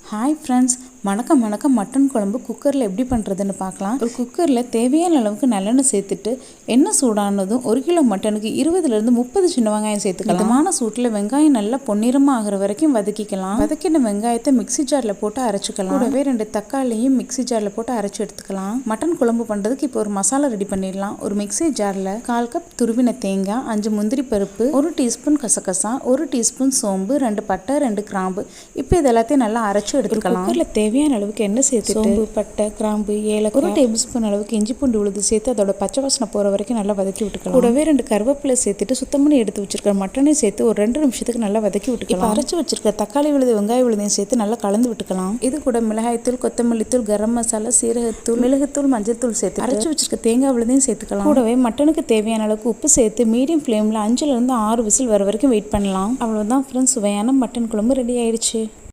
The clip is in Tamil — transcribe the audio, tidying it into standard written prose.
ஹாய் ஃப்ரெண்ட்ஸ், வணக்கம் வணக்கம். மட்டன் குழம்பு குக்கரில் எப்படி பண்ணுறதுன்னு பார்க்கலாம். ஒரு குக்கரில் தேவையான அளவுக்கு நல்லெண்ணெய் சேர்த்துட்டு எண்ணெய் சூடானதும் 1 கிலோ மட்டனுக்கு 20லேருந்து 30 சின்ன வெங்காயம் சேர்த்துக்கலாம். மிதமான சூட்டில் வெங்காயம் நல்லா பொன்னிறமாக ஆகிற வரைக்கும் வதக்கிக்கலாம். வதக்கின வெங்காயத்தை மிக்ஸி ஜாரில் போட்டு அரைச்சிக்கலாம். கூடவே 2 தக்காளியும் மிக்ஸி ஜாரில் போட்டு அரைச்சி எடுத்துக்கலாம். மட்டன் குழம்பு பண்ணுறதுக்கு இப்போ ஒரு மசாலா ரெடி பண்ணிடலாம். ஒரு மிக்ஸி ஜாரில் 1/4 கப் துருவின தேங்காய், 5 முந்திரி பருப்பு, 1 டீஸ்பூன் கசகசா, 1 டீஸ்பூன் சோம்பு, 2 பட்டை, 2 கிராம்பு. இப்போ இது எல்லாத்தையும் நல்லா அரைச்சி எடுத்துக்கலாம். குக்கரில் தேவையான அளவுக்கு எண்ணெய் சேர்த்து சோம்பு, பட்டை, கிராம்பு, ஏலக்காய், 1 டேபிள் ஸ்பூன் அளவுக்கு இஞ்சி பூண்டு விழுது சேர்த்து அதோட பச்சை வாசனை போகிற வரைக்கும் நல்லா வதக்கி விட்டுக்கலாம். கூடவே 2 கருவேப்பிலை சேர்த்துட்டு சுத்தம் பண்ணி எடுத்து வச்சிருக்கிற மட்டனை சேர்த்து ஒரு 2 நிமிஷத்துக்கு நல்லா வதக்கி விட்டுக்கலாம். அரைச்சி வச்சிருக்க தக்காளி விழுது, வெங்காய விழுதையும் சேர்த்து நல்லா கலந்து விட்டுக்கலாம். இது கூட மிளகாய்த்தூள், கொத்தமல்லி தூள், கரம் மசாலா, சீரகத்தூள், மிளகுத்தூள், மஞ்சள் தூள் சேர்த்து அரைச்சி வச்சிருக்க தேங்காய் விழுதையும் சேர்த்துக்கலாம். கூடவே மட்டனுக்கு தேவையான அளவுக்கு உப்பு சேர்த்து மீடியம் ஃப்ளேமில் 5லேருந்து 6 விசில் வர வரைக்கும் வெயிட் பண்ணலாம். அவ்வளோதான் ஃப்ரெண்ட்ஸ், சுவையான மட்டன் குழம்பு ரெடி ஆயிடுச்சு.